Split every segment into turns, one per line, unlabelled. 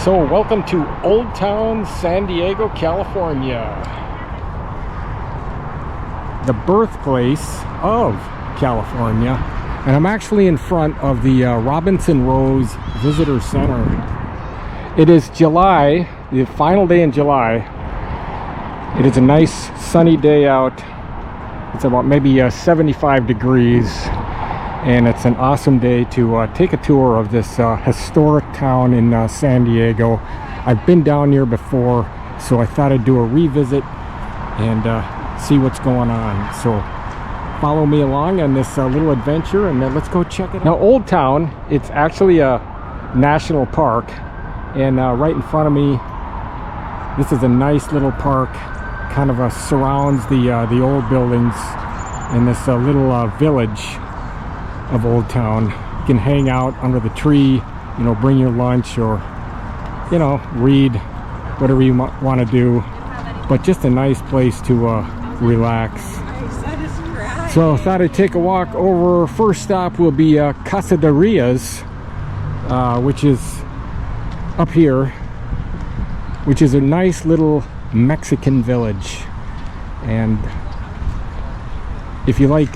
So welcome to Old Town San Diego, California, the birthplace of California. And I'm actually in front of the Robinson Rose Visitor Center. It is July, the final day in July. It is a nice sunny day out. It's about maybe 75 degrees. And it's an awesome day to take a tour of this historic town in San Diego. I've been down here before, so I thought I'd do a revisit and see what's going on. So follow me along on this little adventure, and let's go check it out. Now, Old Town, it's actually a national park, and right in front of me, this is a nice little park, kind of surrounds the old buildings in this little village of Old Town. You can hang out under the tree, you know, bring your lunch, or, you know, read, whatever you want to do, but just a nice place to relax. So I thought I'd take a walk over. First stop will be Fiesta de Reyes, which is up here, which is a nice little Mexican village. And if you like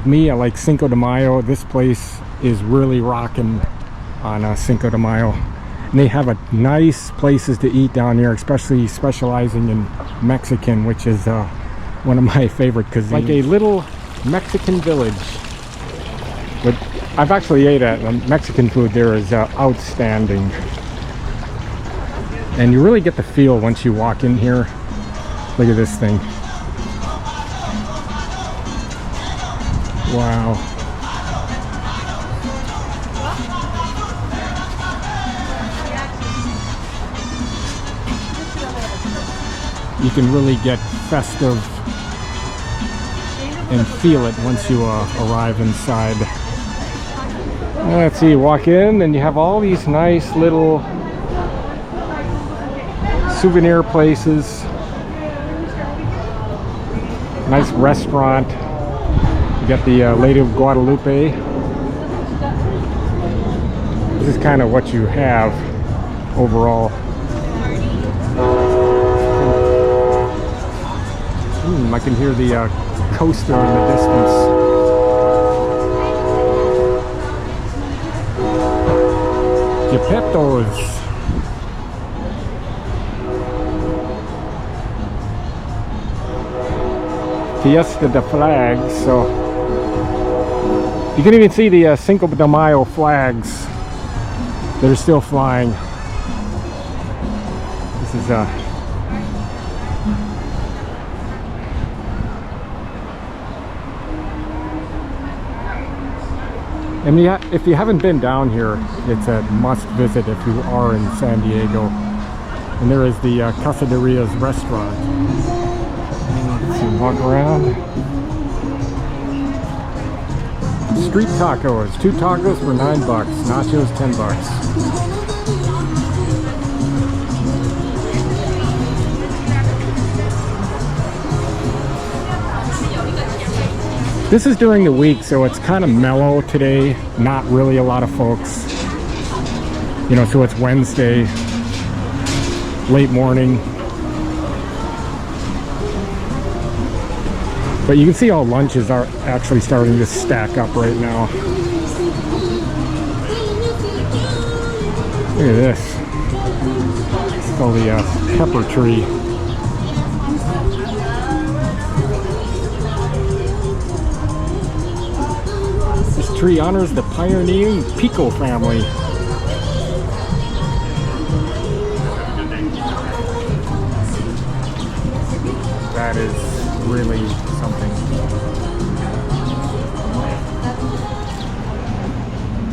me, I like Cinco de Mayo. This place is really rocking on Cinco de Mayo. And they have a nice places to eat down here, especially specializing in Mexican, which is one of my favorite cuisines. Like a little Mexican village. But I've actually ate at Mexican food there is outstanding. And you really get the feel once you walk in here. Look at this thing. Wow. You can really get festive and feel it once you arrive inside. Let's see, you walk in and you have all these nice little souvenir places. Nice restaurant. You got the Lady of Guadalupe. This is kind of what you have overall. I can hear the coaster in the distance. Geppettos. Fiesta de Flags. So you can even see the Cinco de Mayo flags that are still flying. This is and if you haven't been down here, it's a must visit if you are in San Diego. And there is the Fiesta de Reyes restaurant. Let's see, walk around. Street tacos. 2 tacos for $9. Nachos, $10. This is during the week, so it's kind of mellow today. Not really a lot of folks. You know, so it's Wednesday, late morning. But you can see all lunches are actually starting to stack up right now. Look at this. It's called the pepper tree. This tree honors the pioneering Pico family. That is really something.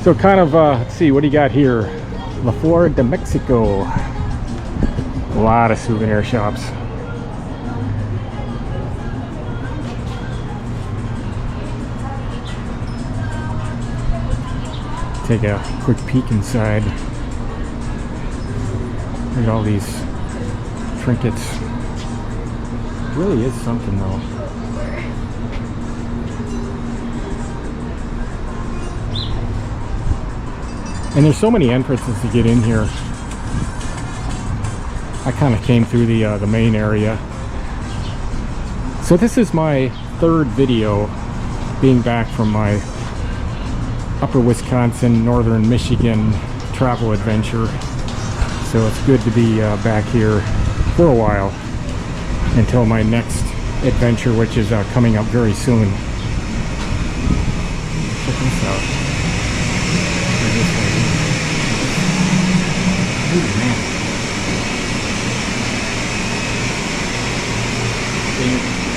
So kind of, let's see, what do you got here? La Flor de Mexico. A lot of souvenir shops. Take a quick peek inside. Look at all these trinkets. It really is something though. And there's so many entrances to get in here. I kind of came through the main area. So this is my third video being back from my upper Wisconsin, northern Michigan travel adventure. So it's good to be back here for a while until my next adventure, which is coming up very soon. Check this out. Ooh, man.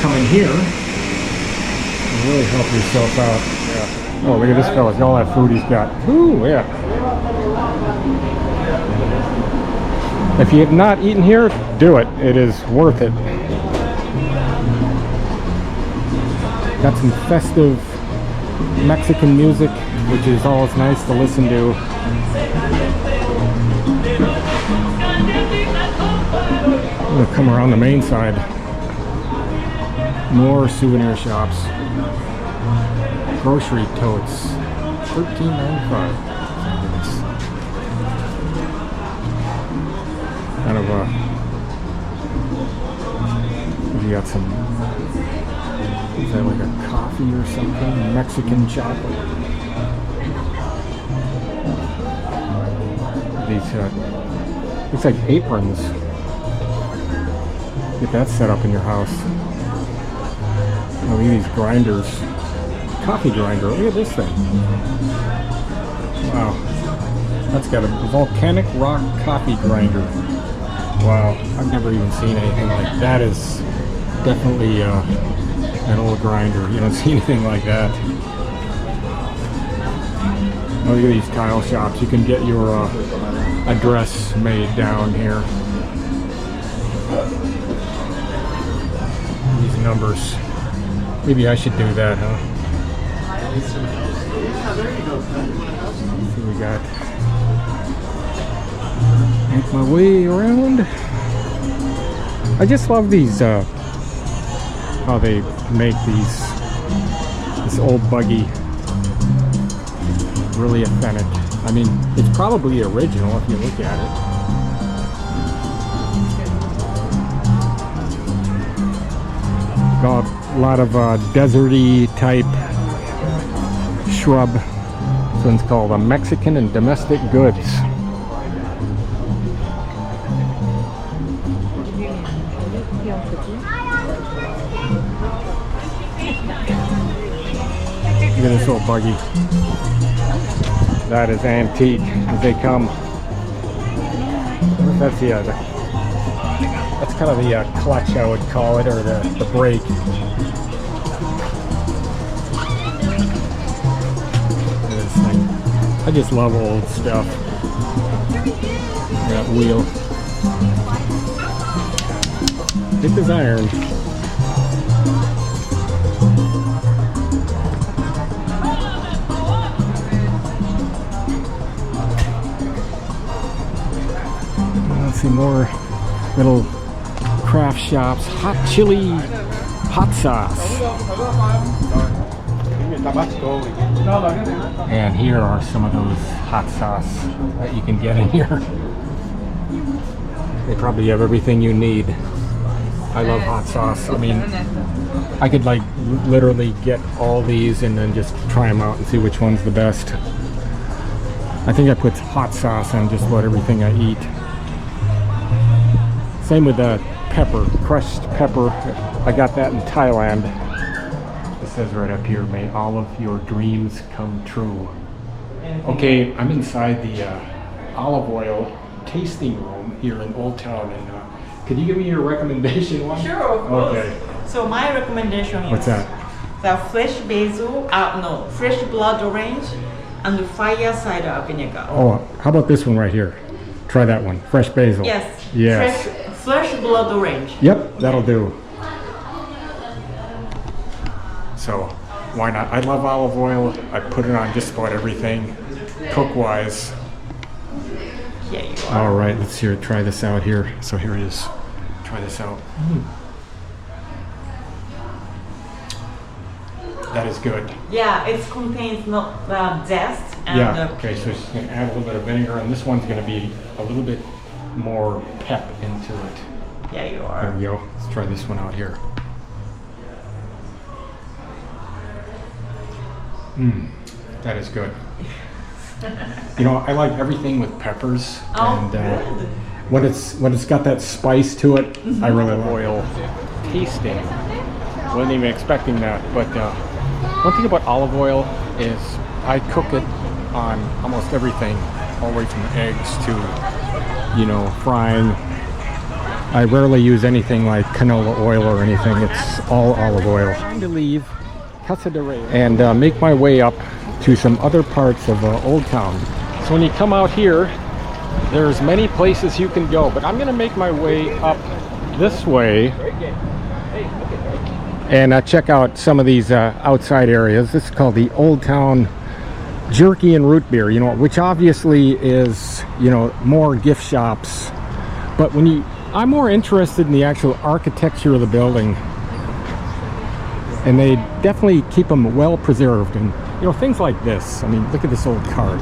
Come in here and really help yourself out. Yeah. Oh, look at this fella. Look at all that food he's got. Ooh, yeah. If you have not eaten here, do it. It is worth it. Got some festive Mexican music, which is always nice to listen to. I'm gonna come around the main side. More souvenir shops. Grocery totes. $13.95. Kind of you got some, is that like a coffee or something? Mexican chocolate. These looks like aprons. Get that set up in your house. Oh, look at these grinders. Coffee grinder. Look at this thing. Wow. That's got a volcanic rock coffee grinder. Wow. I've never even seen anything like that. That is definitely an old grinder. You don't see anything like that. Oh, look at these tile shops. You can get your address made down here. These numbers. Maybe I should do that, huh? Let's see what we got. Make my way around. I just love these, how they make this old buggy really authentic. I mean, it's probably original if you look at it. Got a lot of deserty type shrub. This one's called a Mexican and Domestic Goods. Look at this old buggy. That is antique as they come. That's the other. That's kind of the clutch, I would call it, or the brake. This thing. I just love old stuff. That wheel. Hit this iron. Let's see, more little craft shops. Hot chili, hot sauce. And here are some of those hot sauce that you can get in here. They probably have everything you need. I love hot sauce. I mean, I could like literally get all these and then just try them out and see which one's the best. I think I put hot sauce on just about everything I eat. Same with the pepper, crushed pepper. I got that in Thailand. It says right up here, may all of your dreams come true. Okay, I'm inside the olive oil tasting room here in Old Town. And could you give me your recommendation one?
Sure, of course.
Okay.
So my recommendation is
what's that?
The fresh basil, fresh blood orange, and the fire cider vinegar.
Oh, how about this one right here? Try that one, fresh basil.
Yes.
Yes.
Fresh blood orange.
Yep, that'll do. So, why not? I love olive oil. I put it on just about everything, cook-wise.
Here you are.
All right, let's try this out here. So here it is. Try this out. That is good.
Yeah, it contains no zest. And
yeah, okay, so it's going to add a little bit of vinegar, and this one's going to be a little bit more pep into it.
Yeah, you
There
are.
we go. Let's try this one out here. That is good. You know, I like everything with peppers, and
good.
when it's got that spice to it, I really like oil tasting. Wasn't even expecting that, but one thing about olive oil is I cook it on almost everything, all the way from eggs to, you know, frying. I rarely use anything like canola oil or anything. It's all olive oil. Time to leave Fiesta de Reyes and make my way up to some other parts of Old Town. So when you come out here, there's many places you can go, but I'm gonna make my way up this way and check out some of these outside areas. This is called the Old Town Jerky and Root Beer, you know, which obviously is, you know, more gift shops. But I'm more interested in the actual architecture of the building, and they definitely keep them well preserved. And you know, things like this. I mean, look at this old cart.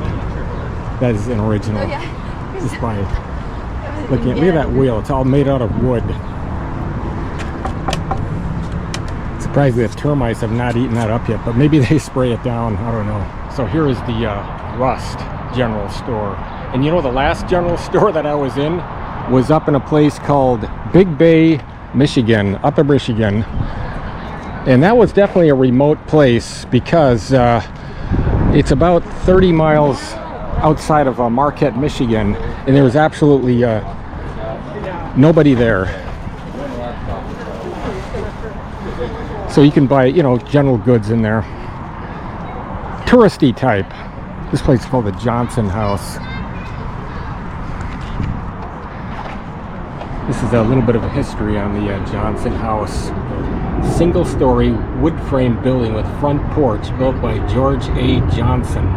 That is an original. Just by look at that wheel. It's all made out of wood. Surprised the termites have not eaten that up yet, but maybe they spray it down. I don't know. So here is the Rust General Store. And you know, the last general store that I was in was up in a place called Big Bay, Michigan, Upper Michigan. And that was definitely a remote place because it's about 30 miles outside of Marquette, Michigan, and there was absolutely nobody there. So you can buy, you know, general goods in there. Touristy type. This place is called the Johnson House. This is a little bit of a history on the Johnson House. Single-story wood frame building with front porch built by George A. Johnson.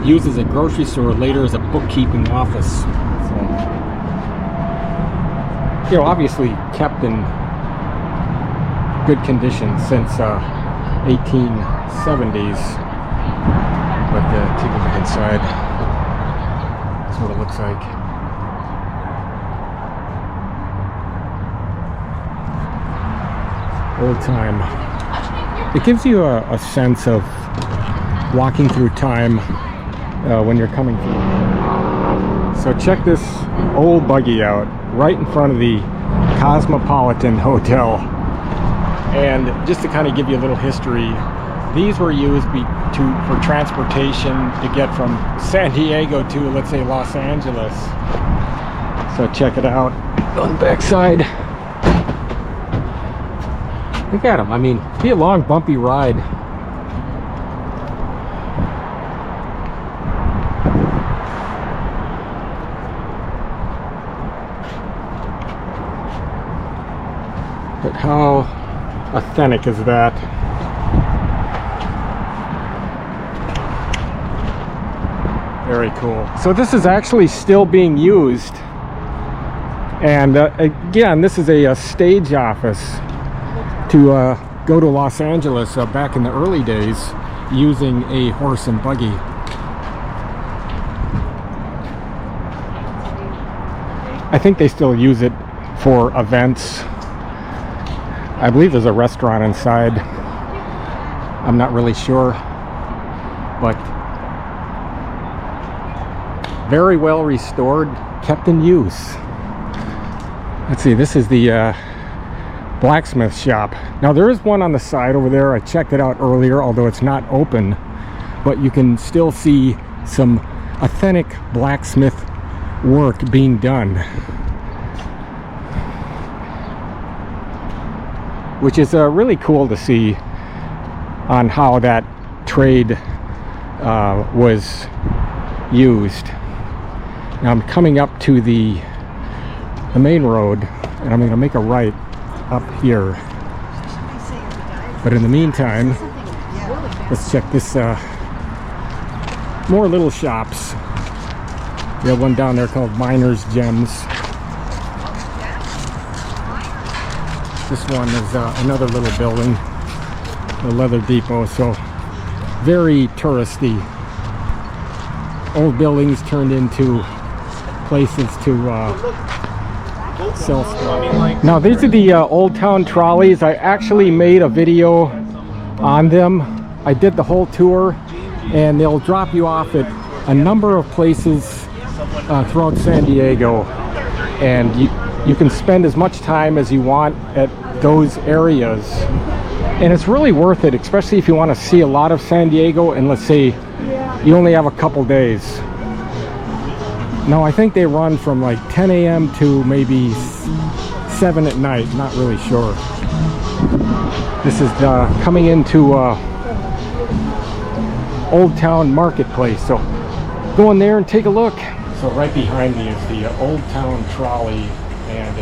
Used as a grocery store, later as a bookkeeping office. So, you know, obviously kept in good condition since 1870s. But take a look inside. That's what it looks like. Old time. It gives you a sense of walking through time when you're coming through. So check this old buggy out right in front of the Cosmopolitan Hotel. And just to kind of give you a little history, these were used for transportation to get from San Diego to, let's say, Los Angeles. So check it out on the back side. Look at them. I mean, it'd be a long, bumpy ride. But how authentic is that? Very cool. So this is actually still being used. And again, this is a stage office to go to Los Angeles back in the early days using a horse and buggy. I think they still use it for events. I believe there's a restaurant inside. I'm not really sure, but very well restored, kept in use. Let's see, this is the blacksmith shop. Now there is one on the side over there. I checked it out earlier, although it's not open, but you can still see some authentic blacksmith work being done, which is really cool to see on how that trade was used. Now I'm coming up to the main road, and I'm going to make a right up here. But in the meantime, let's check this more little shops. We have one down there called Miner's Gems. This one is another little building, the leather depot. So very touristy. Old buildings turned into places to sell stuff. Now these are the Old Town trolleys. I actually made a video on them. I did the whole tour, and they'll drop you off at a number of places throughout San Diego, and you can spend as much time as you want at those areas, and it's really worth it, especially if you want to see a lot of San Diego and let's say you only have a couple days. Now I think they run from like 10 a.m. to maybe 7 at night, not really sure. This is coming into Old Town Marketplace, so go in there and take a look. So right behind me is the Old Town trolley, and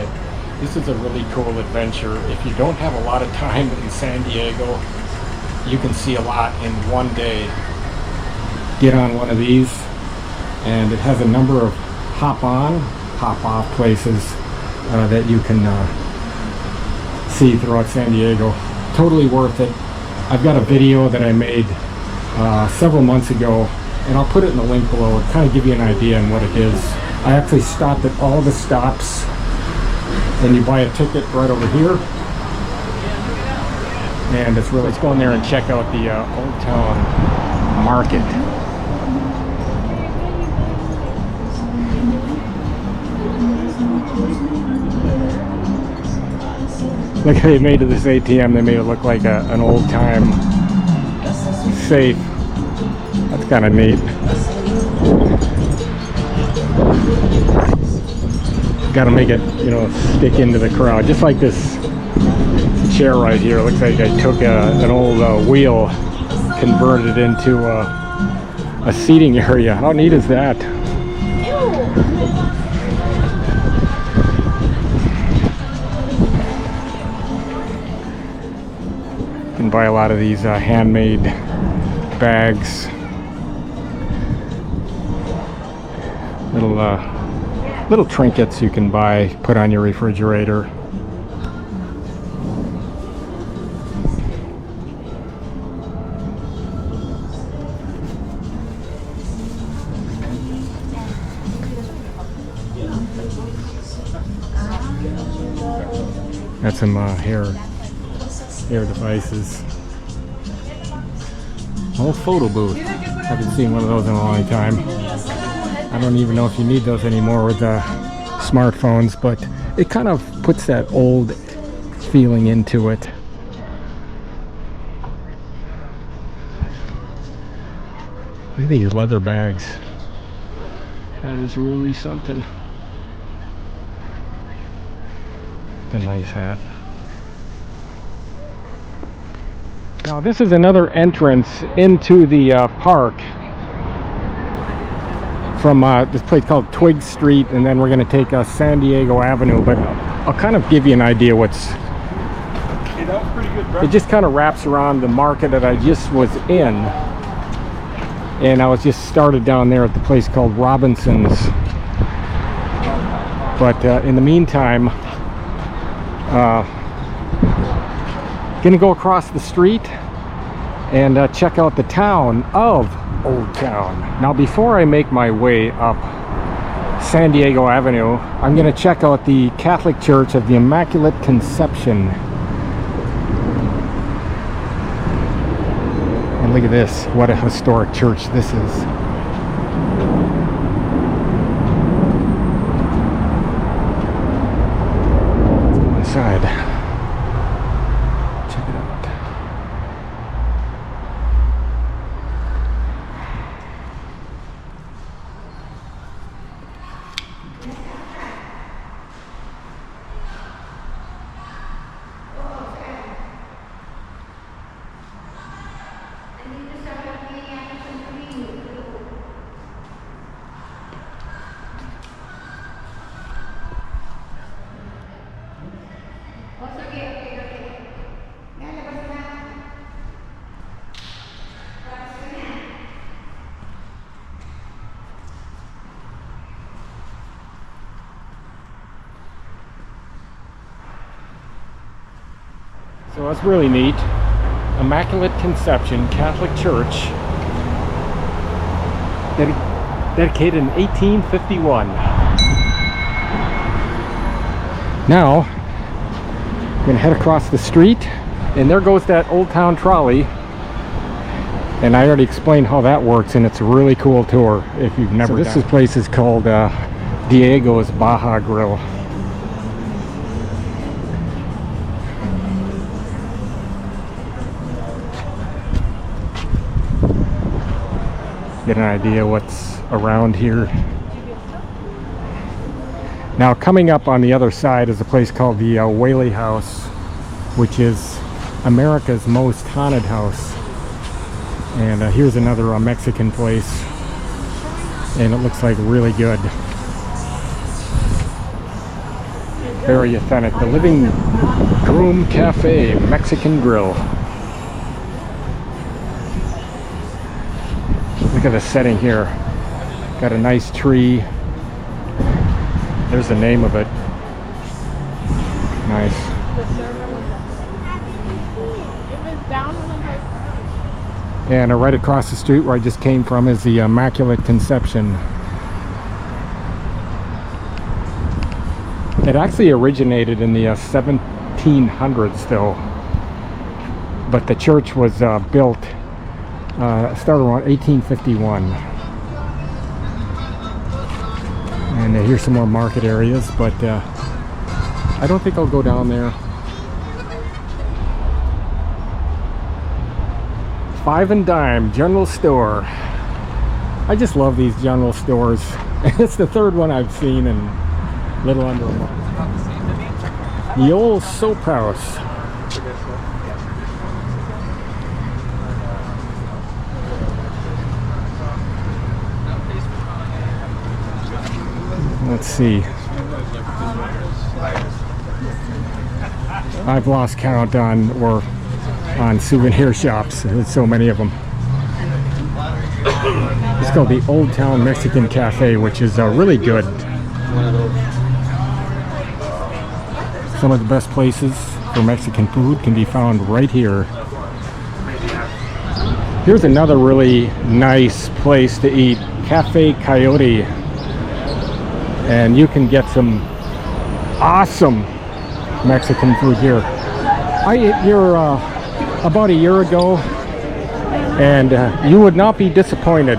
this is a really cool adventure. If you don't have a lot of time in San Diego, you can see a lot in one day. Get on one of these, and it has a number of hop-on, hop-off places that you can see throughout San Diego. Totally worth it. I've got a video that I made several months ago, and I'll put it in the link below to kind of give you an idea on what it is. I actually stopped at all the stops, and you buy a ticket right over here, and it's really, let's go in there and check out the Old Town Market. Look how they made this ATM. They made it look like an old-time safe. That's kind of neat. Got to make it, you know, stick into the crowd. Just like this chair right here. Looks like I took an old wheel, converted it into a seating area. How neat is that? You can buy a lot of these handmade bags. Little trinkets you can buy, put on your refrigerator. Got some hair devices. Old photo booth. Haven't seen one of those in a long time. I don't even know if you need those anymore with smartphones, but it kind of puts that old feeling into it. Look at these leather bags. That is really something. A nice hat. Now this is another entrance into the park from this place called Twig Street, and then we're going to take San Diego Avenue, but I'll kind of give you an idea what's... It just kind of wraps around the market that I just was in, and I was just started down there at the place called Robinson's, but in the meantime gonna go across the street and check out the town of Old Town. Now before I make my way up San Diego Avenue, I'm gonna check out the Catholic Church of the Immaculate Conception. And look at this, what a historic church this is. Inside. Check it out. So that's really neat. Immaculate Conception Catholic Church, dedicated in 1851. Now, I'm gonna head across the street, and there goes that Old Town trolley. And I already explained how that works, and it's a really cool tour if you've never done it. This place is called Diego's Baja Grill. Get an idea what's around here. Now coming up on the other side is a place called the Whaley House, which is America's most haunted house. And here's another Mexican place, and it looks like really good. Very authentic. The Living Room Cafe Mexican Grill. Look at the setting here. Got a nice tree. There's the name of it. Nice. And right across the street where I just came from is the Immaculate Conception. It actually originated in the 1700s though. But the church was built, started around 1851. And here's some more market areas, but I don't think I'll go down there. Five and Dime General Store. I just love these general stores. It's the third one I've seen in a little under a month. The Old Soap House. Let's see. I've lost count on souvenir shops. There's so many of them. It's called the Old Town Mexican Cafe, which is really good. Some of the best places for Mexican food can be found right here. Here's another really nice place to eat, Cafe Coyote. And you can get some awesome Mexican food here. I ate here about a year ago, and you would not be disappointed.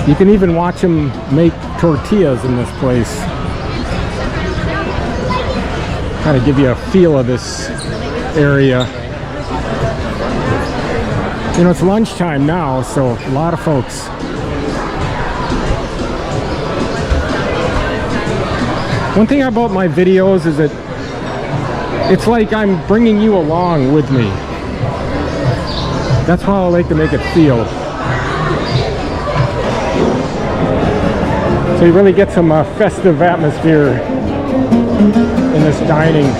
You can even watch them make tortillas in this place. Kind of give you a feel of this area. You know, it's lunchtime now, so a lot of folks. One thing about my videos is that it's like I'm bringing you along with me. That's how I like to make it feel. So you really get some festive atmosphere in this dining.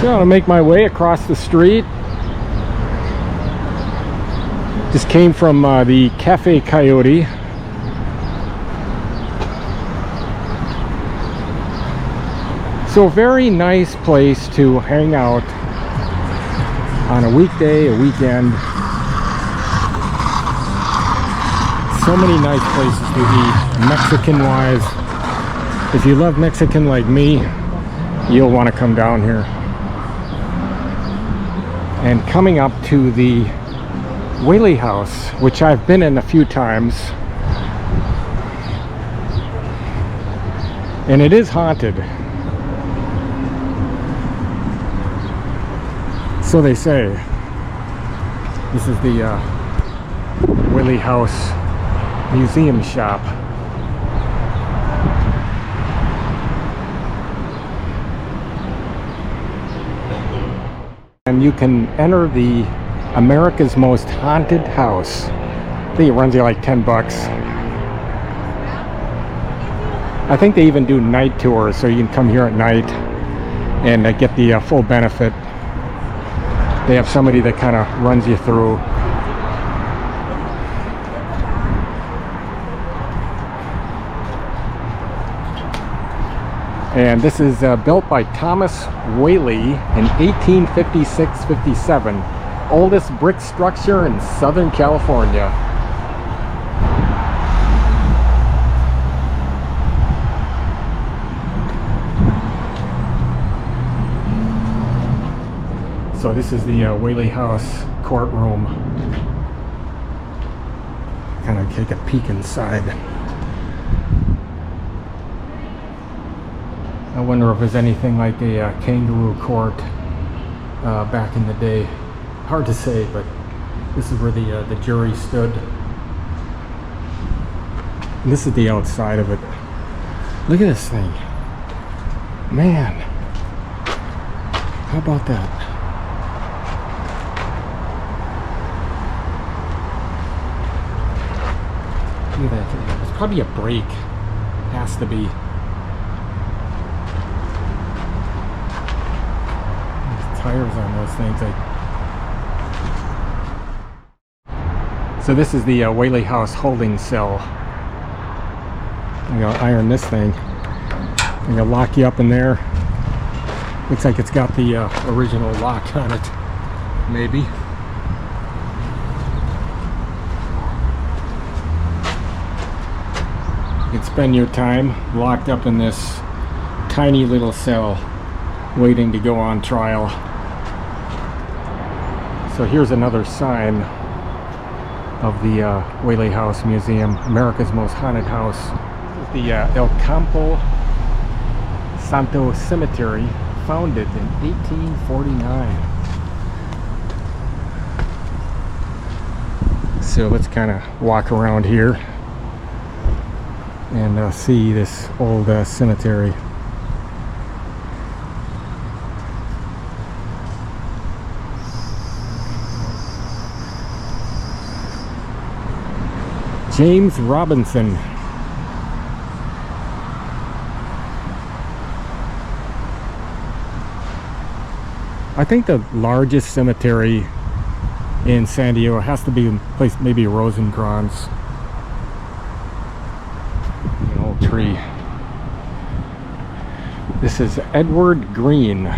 So I'm gonna make my way across the street. Just came from the Cafe Coyote. So a very nice place to hang out on a weekday, a weekend. So many nice places to eat, Mexican-wise. If you love Mexican like me, you'll want to come down here. And coming up to the Whaley House, which I've been in a few times, and it is haunted. So they say. This is the Whaley House museum shop. And you can enter the America's Most Haunted House. I think it runs you like 10 bucks. I think they even do night tours, so you can come here at night and get the full benefit. They have somebody that kind of runs you through. And this is built by Thomas Whaley in 1856-57. Oldest brick structure in Southern California. So this is the Whaley House courtroom. Kind of take a peek inside. I wonder if there's anything like a kangaroo court back in the day. Hard to say, but this is where the jury stood. And this is the outside of it. Look at this thing. Man, how about that? Look at that. It's probably a brake. Has to be. There's tires on those things. So this is the Whaley House holding cell. I'm gonna iron this thing. I'm gonna lock you up in there. Looks like it's got the original lock on it. Maybe. You can spend your time locked up in this tiny little cell waiting to go on trial. So here's another sign of the Whaley House Museum, America's most haunted house. This is the El Campo Santo Cemetery, founded in 1849. So let's kind of walk around here and see this old cemetery. James Robinson. I think the largest cemetery in San Diego has to be a place, maybe Rosencrantz. An old tree. This is Edward Green.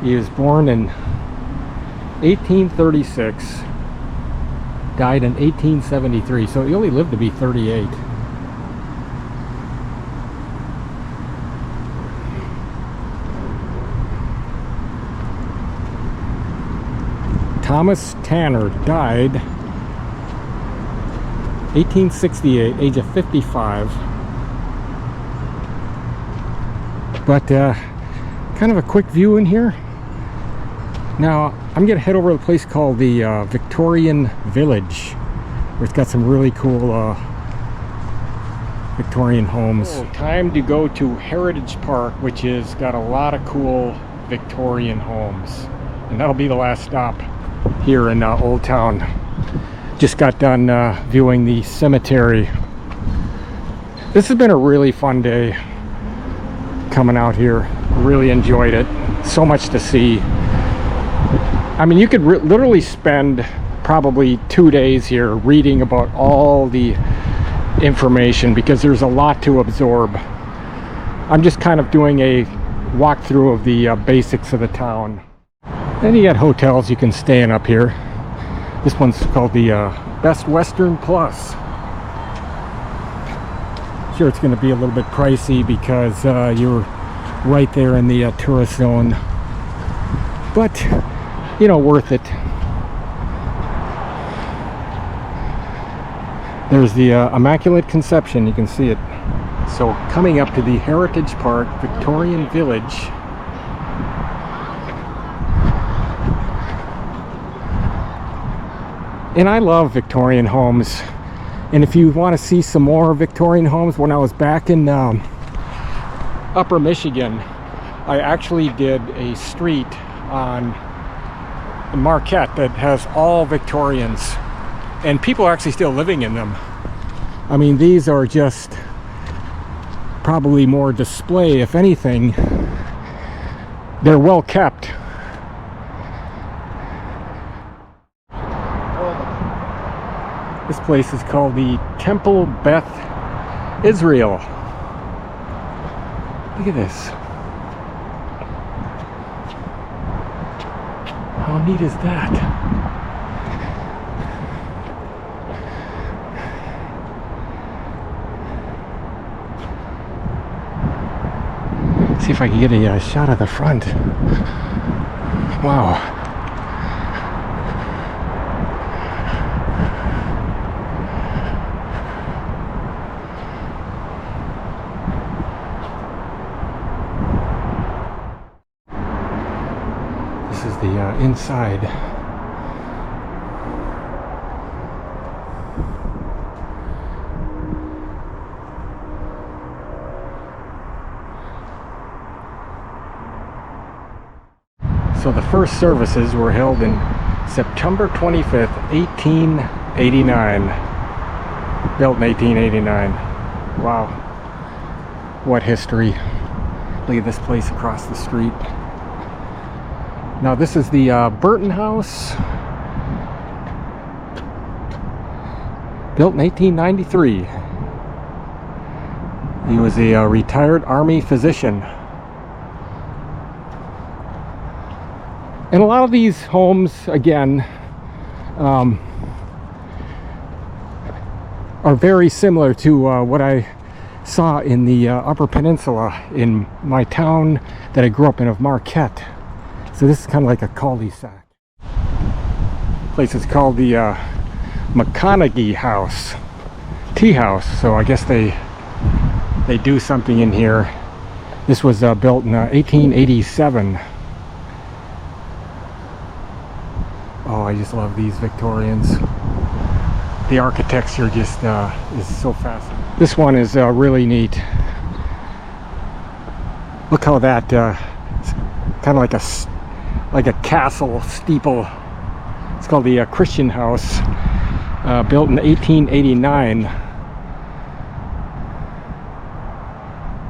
He was born in 1836, died in 1873, so he only lived to be 38. Thomas Tanner died 1868, age of 55. But kind of a quick view in here. Now I'm gonna head over to a place called the Victorian Village, where it's got some really cool Victorian homes. Oh, time to go to Heritage Park, which has got a lot of cool Victorian homes, and that'll be the last stop here in Old Town. Just got done viewing the cemetery. This has been a really fun day coming out here. Really enjoyed it. So much to see. I mean, you could literally spend probably 2 days here reading about all the information, because there's a lot to absorb. I'm just kind of doing a walkthrough of the basics of the town. Then you got hotels you can stay in up here. This one's called the Best Western Plus. Sure, it's going to be a little bit pricey because you're right there in the tourist zone, but you know, worth it. There's the Immaculate Conception, you can see it. So coming up to the Heritage Park, Victorian Village. And I love Victorian homes. And if you want to see some more Victorian homes, when I was back in Upper Michigan, I actually did a street on Marquette that has all Victorians, and people are actually still living in them. I mean, these are just probably more display, if anything. They're well kept. This place is called the Temple Beth Israel. Look at this. How neat is that? See if I can get a shot of the front. Wow. This is the inside. So the first services were held in September 25th, 1889. Built in 1889. Wow. What history. Look at this place across the street. Now this is the Burton House. Built in 1893. He was a retired Army physician. And a lot of these homes, again, are very similar to what I saw in the Upper Peninsula in my town that I grew up in of Marquette. So this is kind of like a cul-de-sac. Place is called the McConaughey House, Tea House. So I guess they do something in here. This was built in 1887. Oh, I just love these Victorians. The architecture just is so fascinating. This one is really neat. Look how that it's kind of like a castle steeple. It's called the Christian House, built in 1889.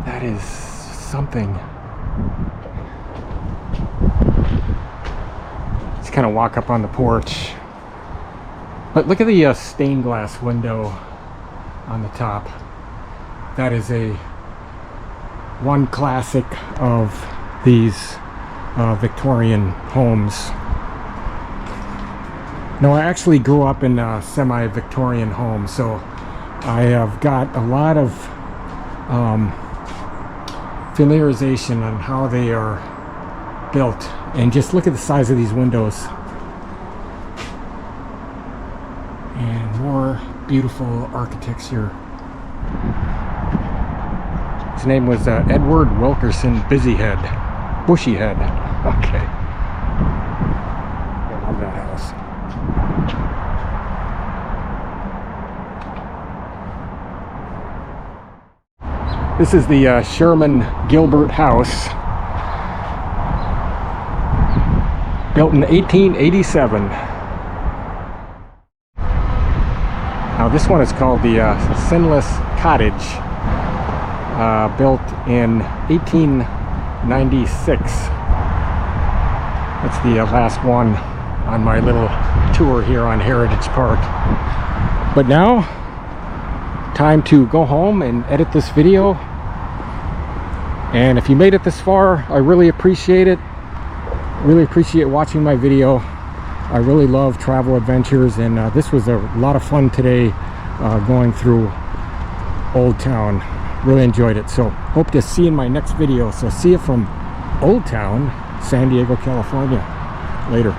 That is something. Kind of walk up on the porch, but look at the stained glass window on the top. That is one classic of these Victorian homes. Now I actually grew up in a semi-Victorian home, so I have got a lot of familiarization on how they are built. And just look at the size of these windows. And more beautiful architecture. His name was Edward Wilkerson Bushyhead. Bushyhead. Okay. I love that house. This is the Sherman Gilbert House. Built in 1887. Now this one is called the Sinless Cottage. Built in 1896. That's the last one on my little tour here on Heritage Park. But now, time to go home and edit this video. And if you made it this far, I really appreciate it. Really appreciate watching my video. I really love travel adventures, and this was a lot of fun today going through Old Town. Really enjoyed it. So hope to see you in my next video. So see you from Old Town, San Diego, California. Later.